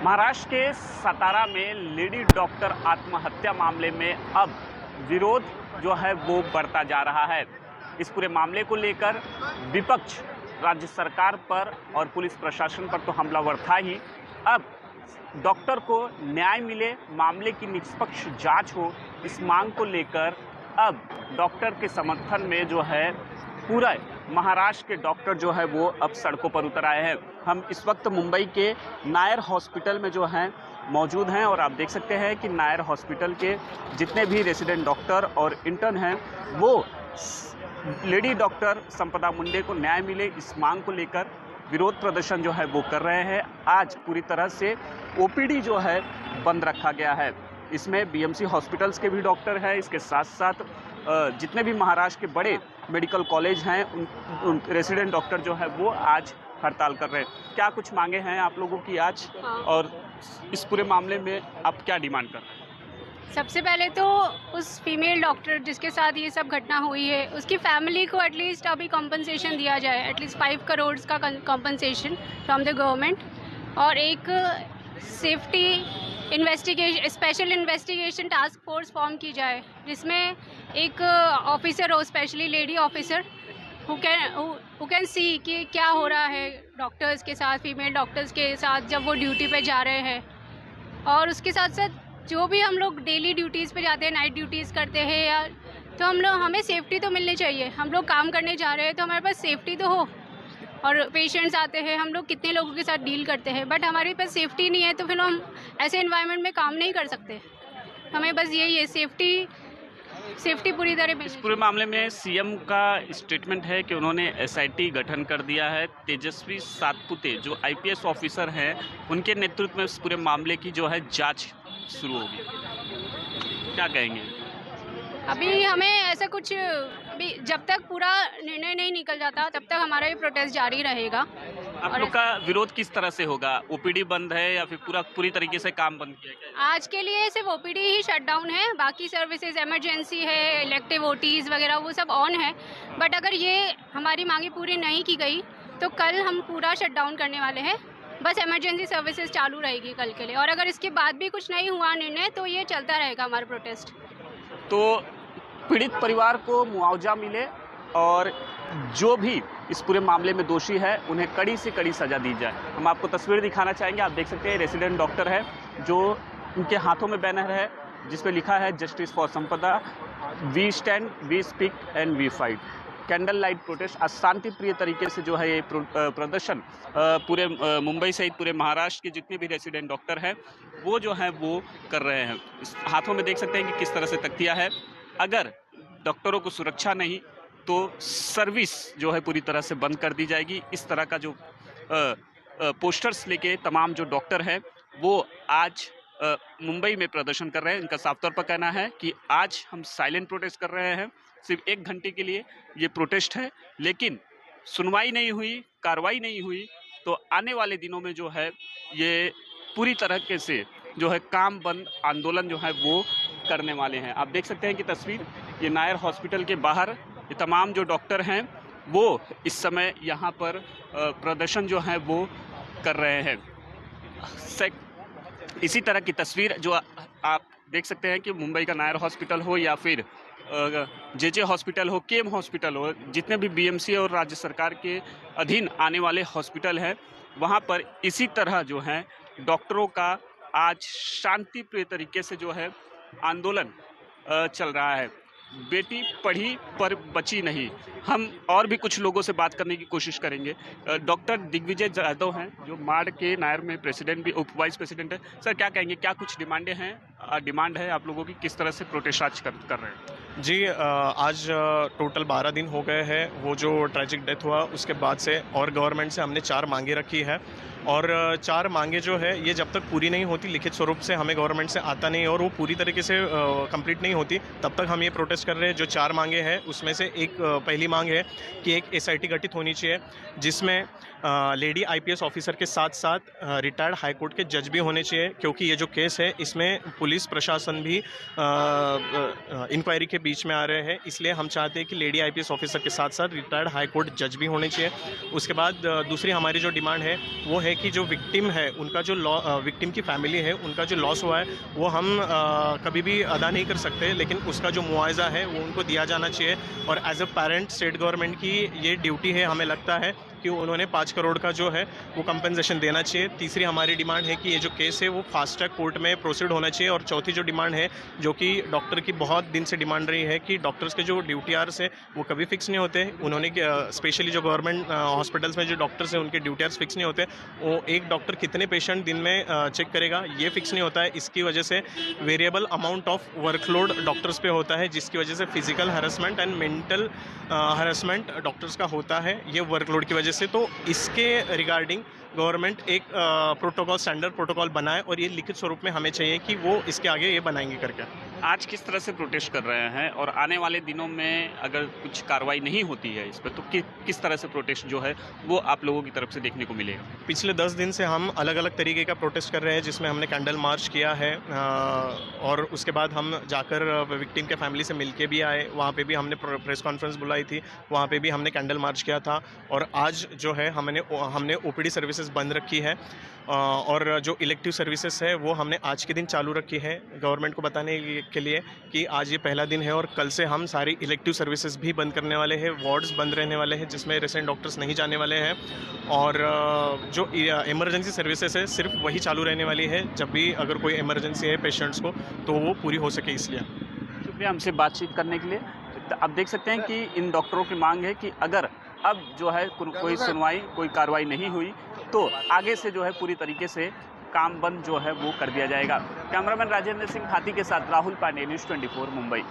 महाराष्ट्र के सतारा में lady doctor आत्महत्या मामले में अब विरोध जो है वो बढ़ता जा रहा है। इस पूरे मामले को लेकर विपक्ष राज्य सरकार पर और पुलिस प्रशासन पर तो हमलावर था ही, अब डॉक्टर को न्याय मिले, मामले की निष्पक्ष जांच हो, इस मांग को लेकर अब डॉक्टर के समर्थन में जो है पूरा महाराष्ट्र के डॉक्टर जो है वो अब सड़कों पर उतर आए हैं। हम इस वक्त मुंबई के नायर हॉस्पिटल में जो हैं मौजूद हैं और आप देख सकते हैं कि नायर हॉस्पिटल के जितने भी रेसिडेंट डॉक्टर और इंटर्न हैं वो लेडी डॉक्टर संपदा मुंडे को न्याय मिले इस मांग को लेकर विरोध प्रदर्शन जो है वो कर रहे हैं। आज पूरी तरह से ओपीडी जो है बंद रखा गया है। इसमें बीएमसी हॉस्पिटल्स के भी डॉक्टर हैं, इसके साथ साथ जितने भी महाराष्ट्र के बड़े मेडिकल कॉलेज हैं उन रेसिडेंट डॉक्टर जो है वो आज हड़ताल कर रहे हैं। क्या कुछ मांगे हैं आप लोगों की आज, और इस पूरे मामले में आप क्या डिमांड कर रहे हैं? सबसे पहले तो उस फीमेल डॉक्टर जिसके साथ ये सब घटना हुई है उसकी फैमिली को एटलीस्ट अभी कॉम्पनसेशन दिया जाए, एटलीस्ट 5 करोड़ का कॉम्पनसेशन फ्रॉम द गवर्नमेंट, और एक safety investigation special investigation task force form की जाए जिसमें एक ऑफिसर हो, specially lady officer who can see कि क्या हो रहा है डॉक्टर्स के साथ, फीमेल डॉक्टर्स के साथ जब वो ड्यूटी पे जा रहे हैं। और उसके साथ साथ जो भी हम लोग डेली ड्यूटीज़ पे जाते हैं, नाइट ड्यूटीज़ करते हैं या तो हमें सेफ्टी तो मिलनी चाहिए। हम लोग काम करने जा रहे हैं तो हमारे पास सेफ्टी तो हो, और पेशेंट्स आते हैं, हम लोग कितने लोगों के साथ डील करते हैं, बट हमारे पास सेफ्टी नहीं है तो फिर हम ऐसे इन्वायरमेंट में काम नहीं कर सकते। हमें बस यही है, सेफ्टी पूरी तरह। इस पूरे मामले में सीएम का स्टेटमेंट है कि उन्होंने एसआईटी गठन कर दिया है। तेजस्वी सातपुते जो आईपीएस ऑफिसर हैं उनके नेतृत्व में इस पूरे मामले की जो है जांच शुरू होगी। क्या कहेंगे? अभी हमें ऐसा कुछ, अभी जब तक पूरा निर्णय नहीं निकल जाता तब तक हमारा ये प्रोटेस्ट जारी रहेगा। आप लोग का विरोध किस तरह से होगा? ओपीडी बंद है या फिर पूरी तरीके से काम बंद किया गया? आज के लिए सिर्फ ओपीडी ही शट डाउन है, बाकी सर्विसेज इमरजेंसी है, इलेक्टिव ओटीज वगैरह वो सब ऑन है। बट अगर ये हमारी मांगे पूरी नहीं की गई तो कल हम पूरा शट डाउन करने वाले हैं। बस इमरजेंसी सर्विसेज चालू रहेगी कल के लिए, और अगर इसके बाद भी कुछ नहीं हुआ निर्णय तो ये चलता रहेगा हमारा प्रोटेस्ट। तो पीड़ित परिवार को मुआवजा मिले और जो भी इस पूरे मामले में दोषी है उन्हें कड़ी से कड़ी सजा दी जाए। हम आपको तस्वीर दिखाना चाहेंगे। आप देख सकते हैं रेसिडेंट डॉक्टर है जो उनके हाथों में बैनर है जिस पे लिखा है justice for Sampada, we stand, we speak and we fight. Candle light protest आज शांति प्रिय तरीके से जो है ये प्रदर्शन पूरे मुंबई सहित पूरे महाराष्ट्र के जितने भी रेसिडेंट डॉक्टर हैं वो जो हैं वो कर रहे हैं। इस हाथों में देख सकते हैं कि किस तरह से तख्तियाँ है। अगर डॉक्टरों को सुरक्षा नहीं तो सर्विस जो है पूरी तरह से बंद कर दी जाएगी। इस तरह का जो पोस्टर्स लेके तमाम जो डॉक्टर हैं वो आज मुंबई में प्रदर्शन कर रहे हैं। इनका साफ तौर पर कहना है कि आज हम साइलेंट प्रोटेस्ट कर रहे हैं, सिर्फ 1 घंटे के लिए ये प्रोटेस्ट है, लेकिन सुनवाई नहीं हुई, कार्रवाई नहीं हुई तो आने वाले दिनों में जो है ये पूरी तरह से जो है काम बंद आंदोलन जो है वो करने वाले हैं। आप देख सकते हैं कि तस्वीर ये नायर हॉस्पिटल के बाहर ये तमाम जो डॉक्टर हैं वो इस समय यहाँ पर प्रदर्शन जो है वो कर रहे हैं। इसी तरह की तस्वीर जो आप देख सकते हैं कि मुंबई का नायर हॉस्पिटल हो या फिर जेजे हॉस्पिटल हो, केम हॉस्पिटल हो, जितने भी बीएमसी और राज्य सरकार के अधीन आने वाले हॉस्पिटल हैं वहाँ पर इसी तरह जो है डॉक्टरों का आज शांति प्रिय तरीके से जो है आंदोलन चल रहा है। बेटी पढ़ी पर बची नहीं। हम और भी कुछ लोगों से बात करने की कोशिश करेंगे। डॉक्टर दिग्विजय जाधव हैं जो मार्ड के नायर में प्रेसिडेंट भी उप वाइस प्रेसिडेंट है। सर क्या कहेंगे, क्या कुछ डिमांड है आप लोगों की, किस तरह से प्रोटेस्ट आज कर रहे हैं? जी, आज टोटल 12 दिन हो गए हैं वो जो ट्रैजिक डेथ हुआ उसके बाद से, और गवर्नमेंट से हमने 4 मांगे रखी है और 4 मांगे जो है ये जब तक पूरी नहीं होती, लिखित स्वरूप से हमें गवर्नमेंट से आता नहीं और वो पूरी तरीके से कंप्लीट नहीं होती, तब तक हम ये प्रोटेस्ट कर रहे हैं। जो 4 मांगे हैं उसमें से एक पहली मांग है कि एक एसआईटी गठित होनी चाहिए जिसमें लेडी आईपीएस ऑफिसर के साथ साथ रिटायर्ड हाई कोर्ट के जज भी होने चाहिए, क्योंकि ये जो केस है इसमें पुलिस प्रशासन भी इंक्वायरी के बीच में आ रहे हैं। इसलिए हम चाहते हैं कि लेडी आईपीएस ऑफिसर के साथ साथ रिटायर्ड हाई कोर्ट जज भी होने चाहिए। उसके बाद दूसरी हमारी जो डिमांड है वो है है कि जो विक्टिम है उनका जो विक्टिम की फैमिली है उनका जो लॉस हुआ है वो हम कभी भी अदा नहीं कर सकते, लेकिन उसका जो मुआवजा है वो उनको दिया जाना चाहिए। और as a parent state government की ये ड्यूटी है, हमें लगता है कि उन्होंने 5 करोड़ का जो है वो कंपनसेशन देना चाहिए। तीसरी हमारी डिमांड है कि ये जो केस है वो फास्ट ट्रैक कोर्ट में प्रोसीड होना चाहिए। और चौथी जो डिमांड है, जो कि डॉक्टर की बहुत दिन से डिमांड रही है, कि डॉक्टर्स के जो ड्यूटी आवर्स है वो कभी फिक्स नहीं होते। उन्होंने स्पेशली जो गवर्नमेंट हॉस्पिटल्स में जो डॉक्टर्स हैं उनके ड्यूटी आवर्स फिक्स नहीं होते। वो एक डॉक्टर कितने पेशेंट दिन में चेक करेगा ये फिक्स नहीं होता है। इसकी वजह से variable amount of workload doctors पे होता है, जिसकी वजह से physical harassment and mental harassment doctors का होता है ये वर्कलोड की वजह से। तो इसके रिगार्डिंग गवर्नमेंट एक प्रोटोकॉल, स्टैंडर्ड प्रोटोकॉल बनाए और ये लिखित स्वरूप में हमें चाहिए कि वो इसके आगे ये बनाएंगे करके। आज किस तरह से प्रोटेस्ट कर रहे हैं और आने वाले दिनों में अगर कुछ कार्रवाई नहीं होती है इस पर तो किस तरह से प्रोटेस्ट जो है वो आप लोगों की तरफ से देखने को मिलेगा? पिछले 10 दिन से हम अलग अलग तरीके का प्रोटेस्ट कर रहे हैं, जिसमें हमने कैंडल मार्च किया है और उसके बाद हम जाकर विक्टिम के फैमिली से मिलके भी आए। वहाँ पे भी हमने प्रेस कॉन्फ्रेंस बुलाई थी, वहाँ पे भी हमने कैंडल मार्च किया था। और आज जो है हमने ओपीडी सर्विसेज बंद रखी है और जो इलेक्टिव सर्विसेज है वो हमने आज के दिन चालू रखी है, गवर्नमेंट को बताने के लिए कि आज ये पहला दिन है। और कल से हम सारी इलेक्टिव सर्विसेज भी बंद करने वाले हैं, वार्ड्स बंद रहने वाले हैं जिसमें रेसिडेंट डॉक्टर्स नहीं जाने वाले हैं। और जो इमरजेंसी सर्विसेज है सिर्फ वही चालू रहने वाली है जब भी अगर कोई इमरजेंसी है पेशेंट्स को तो वो पूरी हो सके। इसलिए शुक्रिया हमसे बातचीत करने के लिए। आप देख सकते हैं कि इन डॉक्टरों की मांग है कि अगर अब जो है कोई सुनवाई, कोई कार्रवाई नहीं हुई तो आगे से जो है पूरी तरीके से काम बंद जो है वो कर दिया जाएगा। कैमरामैन राजेंद्र सिंह हाथी के साथ राहुल पांडे, न्यूज़ 24 मुंबई।